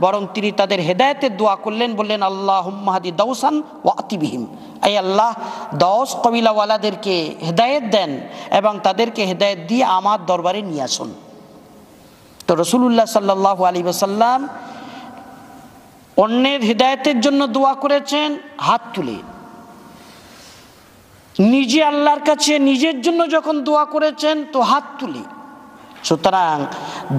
বরং তিনি তাদের হেদায়েতের দোয়া করলেন। বললেন, আল্লাহুম্মা হাদি দাউসান ওয়া আতি বিহিম, এই আল্লাহ দাউস কবিলাওয়ালাদেরকে হেদায়েত দেন এবং তাদেরকে হেদায়েত দিয়ে আমার দরবারে নিয়ে আসুন। তো রাসূলুল্লাহ সাল্লাল্লাহু আলাইহি ওয়াসাল্লাম অন্যের হেদায়েতের জন্য দোয়া করেছেন হাত তুলে, নিজে আল্লাহর কাছে নিজের জন্য যখন দোয়া করেছেন তো হাত তুলে। সুতরাং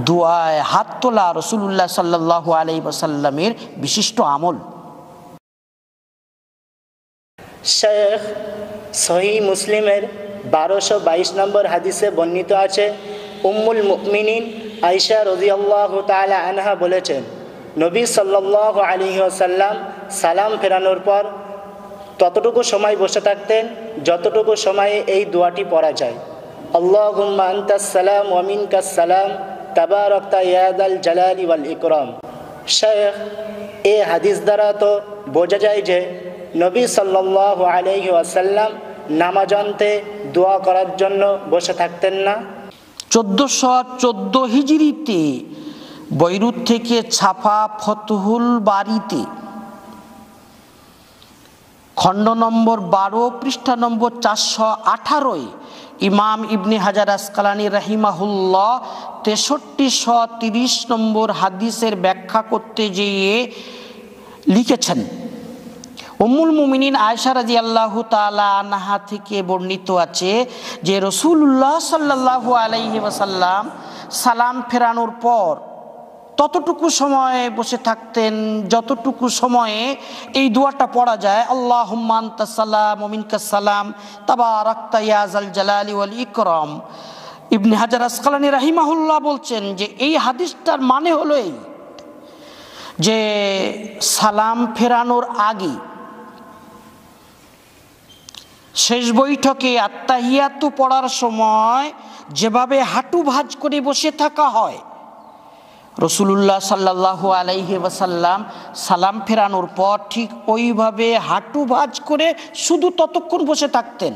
দোয়ায় হাত তোলা রাসূলুল্লাহ সাল্লাল্লাহু আলাইহি ওয়াসাল্লামের বিশিষ্ট আমল। শেখ সহিহ মুসলিমের 1222 নম্বর হাদিসে বর্ণিত আছে, উম্মুল মুমিনিন আয়েশা রাদিয়াল্লাহু তাআলা আনহা বলেছেন, নবী সাল্লাল্লাহু আলাইহি ওয়াসাল্লাম সালাম ফেরানোর পর ততটুকু সময় বসে থাকতেন যতটুকু সময়ে এই দোয়াটি পড়া যায়, আল্লাহুম্মা আনতাস সালাম ওয়া মিনকাস সালাম তাবারাকতা ইয়া যাল জালালি ওয়াল ইকরাম। শেখ এই হাদিস দ্বারা তো বোঝা যায় যে নবী সাল্লাল্লাহু আলাইহি ওয়াসাল্লাম নামাজান্তে দোয়া করার জন্য বসে থাকতেন না। 1414 হিজরিতে বৈরুত থেকে ছাপা ফতহুল বারিতে খণ্ড নম্বর 12 পৃষ্ঠা নম্বর 418 ইমাম ইবনে হাজার আসকালানী রাহিমাহুল্লাহ 6330 নম্বর হাদিসের ব্যাখ্যা করতে গিয়ে লিখেছেন, উম্মুল মুমিনিন আয়েশা রাদিয়াল্লাহু তাআলা আনহা থেকে বর্ণিত আছে যে রাসূলুল্লাহ সাল্লাল্লাহু আলাইহি ওয়াসাল্লাম সালাম ফেরানোর পর ততটুকু সময়ে বসে থাকতেন যতটুকু সময়ে এই দোয়াটা পড়া যায়, আল্লাহুম্মা আনতাস সালাম ওয়া মিনকাস সালাম তাবারাকতা ইয়া যাল জালালি ওয়াল ইকরাম। ইবনে হাজার আসকালানী রাহিমাহুল্লাহ বলছেন যে এই হাদিসটার মানে হলো এই যে সালাম ফেরানোর আগে শেষ বৈঠকে আত্তাহিয়াতু পড়ার সময় যেভাবে হাঁটু ভাঁজ করে বসে থাকা হয়, রাসূলুল্লাহ সাল্লাল্লাহু আলাইহি ওয়াসাল্লাম সালাম ফেরানোর পর ঠিক ওইভাবে হাঁটু ভাঁজ করে শুধু ততক্ষণ বসে থাকতেন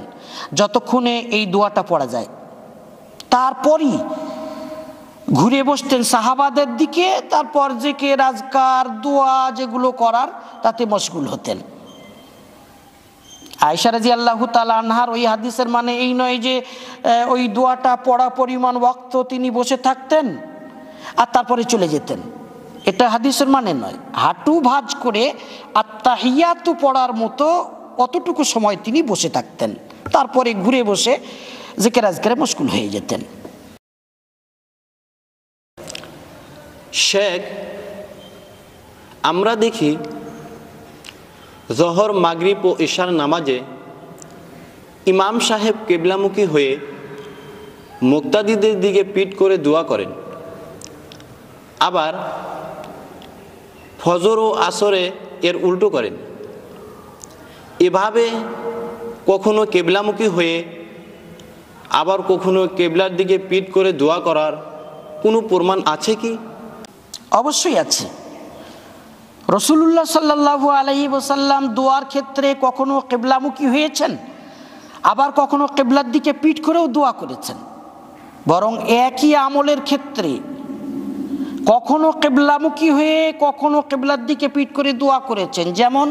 যতক্ষণে এই দোয়াটা পড়া যায়। তারপরই ঘুরে বসতেন সাহাবাদের দিকে, তারপর জিকির আজকার দোয়া যেগুলো করার তাতে মশগুল হতেন। আয়েশা রাদিয়াল্লাহু তাআলা আনহার ওই হাদিসের মানে এই নয় যে ওই দোয়াটা পড়া পরিমাণ ওয়াক্ত তিনি বসে থাকতেন আর তারপরে চলে যেতেন, এটা হাদিসের মানে নয়। হাঁটু ভাঁজ করে আত্তাহিয়াতু পড়ার মতো অতটুকু সময় তিনি বসে থাকতেন, তারপরে ঘুরে বসে জিকির আজকারে মশগুল হয়ে যেতেন। শেখ আমরা দেখি জোহর মাগরিব ও ইশার নামাজে ইমাম সাহেব কিবলামুখী হয়ে মুক্তাদিদের দিকে পিঠ করে দোয়া করেন, আবার ফজর ও আসরে এর উল্টো করেন। এভাবে কখনো কিবলামুখী হয়ে আবার কখনো কিবলার দিকে পিঠ করে দোয়া করার কোনো প্রমাণ আছে কি? অবশ্যই আছে। রাসূলুল্লাহ সাল্লাল্লাহু আলাইহি ওয়াসাল্লাম দোয়ার ক্ষেত্রে কখনো কিবলামুখী হয়েছেন, আবার কখনো কিবলার দিকে পিঠ করেও দোয়া করেছেন। বরং একই আমলের ক্ষেত্রে কখনো কিবলামুখী হয়ে কখনো কিবলার দিকে পিঠ করে দোয়া করেছেন। যেমন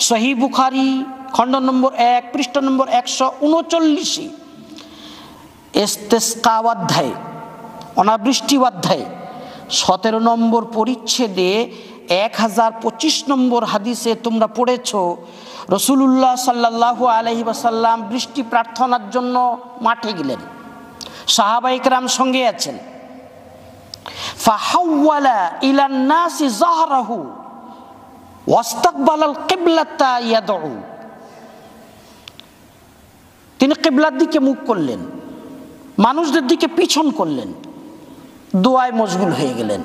সহিহ বুখারী খণ্ড নম্বর 1 পৃষ্ঠা নম্বর 139 ইস্তিসকা অধ্যায়, অনাবৃষ্টি অধ্যায় 17 নম্বর পরিচ্ছেদে 1025 নম্বর হাদিসে তোমরা পড়েছ, রাসূলুল্লাহ সাল্লাল্লাহু আলাইহি ওয়াসাল্লাম বৃষ্টি প্রার্থনার জন্য মাঠে গেলেন, সাহাবায়ে কেরাম সঙ্গে আছেন। ফাহাওয়ালা ইলান নাসি যাহরাহু ওয়াস্তাকবালাল কিবলাতা ইয়াদউ, তিনি কিবলার দিকে মুখ করলেন, মানুষদের দিকে পিছন করলেন, দোয়ায় মশগুল হয়ে গেলেন।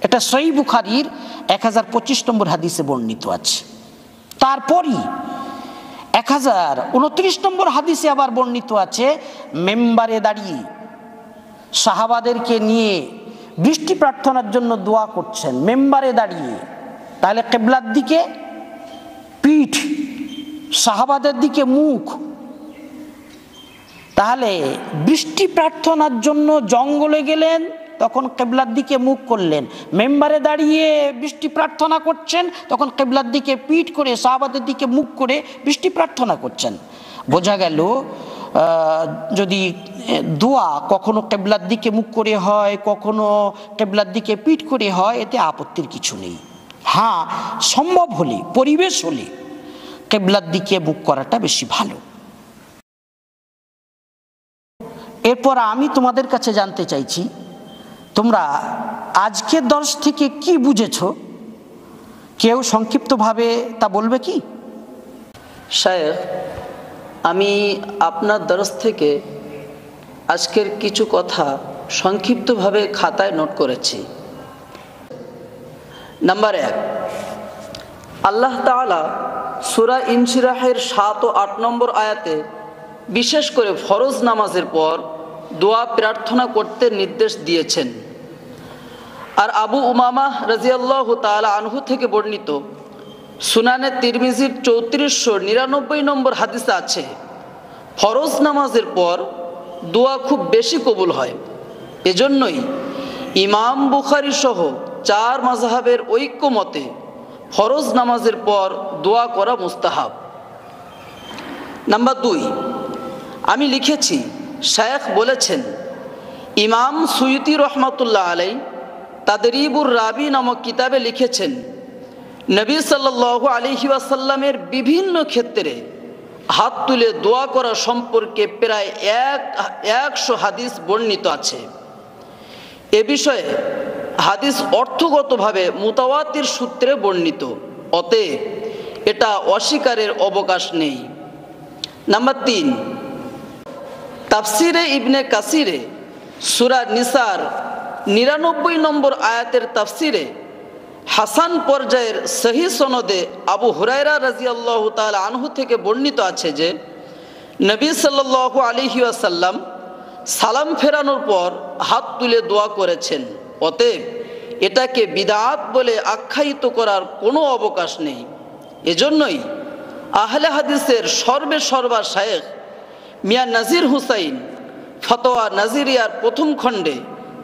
এটা সহিহ বুখারীর 1025 নম্বর হাদিসে বর্ণিত আছে। তারপরই 1029 নম্বর হাদিসে আবার বর্ণিত আছে, মেম্বারে দাঁড়িয়ে সাহাবাদেরকে নিয়ে বৃষ্টি প্রার্থনার জন্য দোয়া করছেন মেম্বারে দাঁড়িয়ে। তাহলে কিবলার দিকে পিঠ, সাহাবাদের দিকে মুখ। তাহলে বৃষ্টি প্রার্থনার জন্য জঙ্গলে গেলেন, তখন কিবলার দিকে মুখ করলেন। মেম্বারে দাঁড়িয়ে বৃষ্টি প্রার্থনা করছেন, তখন কিবলার দিকে পিঠ করে সাহাবাদের দিকে মুখ করে বৃষ্টি প্রার্থনা করছেন। বোঝা গেল যদি দোয়া কখনো কিবলার দিকে মুখ করে হয়, কখনো কিবলার দিকে পিঠ করে হয়, এতে আপত্তির কিছু নেই। হ্যাঁ, সম্ভব হলে, পরিবেশ হলে কিবলার দিকে মুখ করাটা বেশি ভালো। এরপর আমি তোমাদের কাছে জানতে চাইছি, তোমরা আজকের দর্শ থেকে কি বুঝেছো? কেউ সংক্ষিপ্তভাবে তা বলবে কি? শায়েখ, আমি আপনার দর্শ থেকে আজকের কিছু কথা সংক্ষিপ্তভাবে খাতায় নোট করেছি। নাম্বার 1, আল্লাহ তাআলা সূরা ইনশিরাহের 7 ও 8 নম্বর আয়াতে বিশেষ করে ফরজ নামাজের পর দোয়া প্রার্থনা করতে নির্দেশ দিয়েছেন। আর আবু উমামা রাদিয়াল্লাহু তাআলা আনহু থেকে বর্ণিত সুনানে তিরমিজির 3499 নম্বর হাদিসে আছে, ফরজ নামাজের পর দোয়া খুব বেশি কবুল হয়। এজন্যই ইমাম বুখারী সহ 4 মাযহাবের ঐক্যমতে ফরজ নামাজের পর দোয়া করা মুস্তাহাব। নাম্বার 2, আমি লিখেছি, শায়েখ বলেছেন, ইমাম সুয়ুতি রহমাতুল্লাহ আলাইহি তাদরিবুর রাবি নামক কিতাবে লিখেছেন, নবী সাল্লাল্লাহু আলাইহি ওয়াসাল্লামের বিভিন্ন ক্ষেত্রে হাত তুলে দোয়া করা সম্পর্কে প্রায় 100 হাদিস বর্ণিত আছে। এ বিষয়ে হাদিস অর্থগতভাবে মুতাওয়াতির সূত্রে বর্ণিত, অতএব এটা অস্বীকারের অবকাশ নেই। নাম্বার 3, তাফসিরে ইবনে কাসিরে সূরা নিসার 99 নম্বর আয়াতের তাফসিরে হাসান পর্যায়ের সহিহ সনদে আবু হুরায়রা রাদিয়াল্লাহু তাআলা আনহু থেকে বর্ণিত আছে যে নবী সাল্লাল্লাহু আলাইহি ওয়াসাল্লাম সালাম ফেরানোর পর হাত তুলে দোয়া করেছেন। অতএব এটাকে বিদআত বলে আখ্যায়িত করার কোনো অবকাশ নেই। এজন্যই আহলে হাদিসের সর্বা শায়েখ মিয়া নাজির হুসাইন ফতোয়া নাজিরিয়ার 1ম খণ্ডে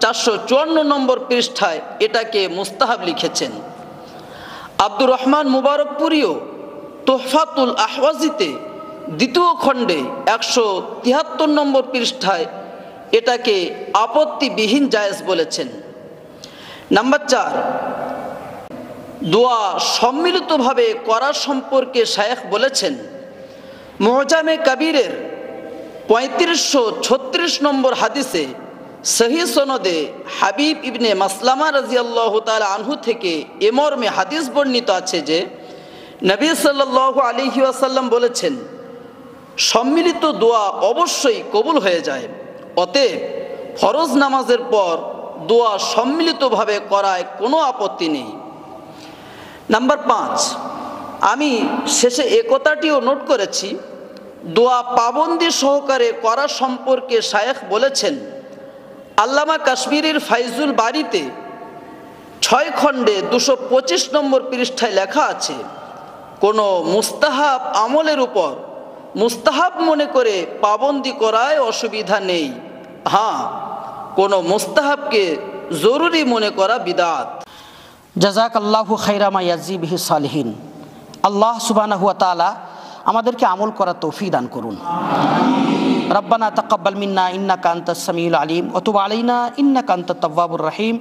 454 নম্বর পৃষ্ঠায় এটাকে মুস্তাহাব লিখেছেন। আব্দুর রহমান মুবারকপুরীও তোহফাতুল আহওয়াজিতে 2য় খণ্ডে 173 নম্বর পৃষ্ঠায় এটাকে আপত্তিবিহীন জায়েজ বলেছেন। নাম্বার 4, দোয়া সম্মিলিতভাবে করা সম্পর্কে শায়েখ বলেছেন, মুজামে কবিরের 3536 নম্বর হাদিসে সহিহ সনদে হাবিব ইবনে মাসলামা রাদিয়াল্লাহু তাআলা আনহু থেকে এ মর্মে হাদিস বর্ণিত আছে যে নবী সাল্লাল্লাহু আলাইহি ওয়াসাল্লাম বলেছেন, সম্মিলিত দোয়া অবশ্যই কবুল হয়ে যায়। অতএব ফরজ নামাজের পর দোয়া সম্মিলিতভাবে করায় কোনো আপত্তি নেই। নাম্বার 5, আমি শেষে একতাটিও নোট করেছি, দোয়া পাবন্দি সহকারে করা সম্পর্কে শায়েখ বলেছেন, আল্লামা কাশ্মীরের ফাইজুল বাড়িতে 6 খণ্ডে 225 নম্বর পৃষ্ঠায় লেখা আছে, কোনো মুস্তাহাব আমলের উপর মুস্তাহাব মনে করে পাবন্দি করায় অসুবিধা নেই। হ্যাঁ, কোনো মুস্তাহাবকে জরুরি মনে করা বিদআত। জাযাকাল্লাহু খাইরা মা ইয়াজি বিহি সালিহিন। আল্লাহ সুবহানাহু ওয়া তাআলা আমাদেরকে আমল করার তৌফিক দান করুন। রব্বানা তাকাব্বাল মিন্না ইন্নাকা আনতাস সামিউল আলিম ওয়া তুব আলাইনা ইন্নাকা আনতাত তাওয়াবুর রহিম।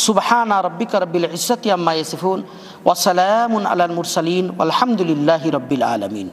সুবহানা রাব্বিকা রাব্বিল ইজ্জাতি আম্মা ইয়াসিফুন ওয়া সালামুন আলাল মুরসালিন ওয়ালহামদুলিল্লাহি রাব্বিল আলামিন।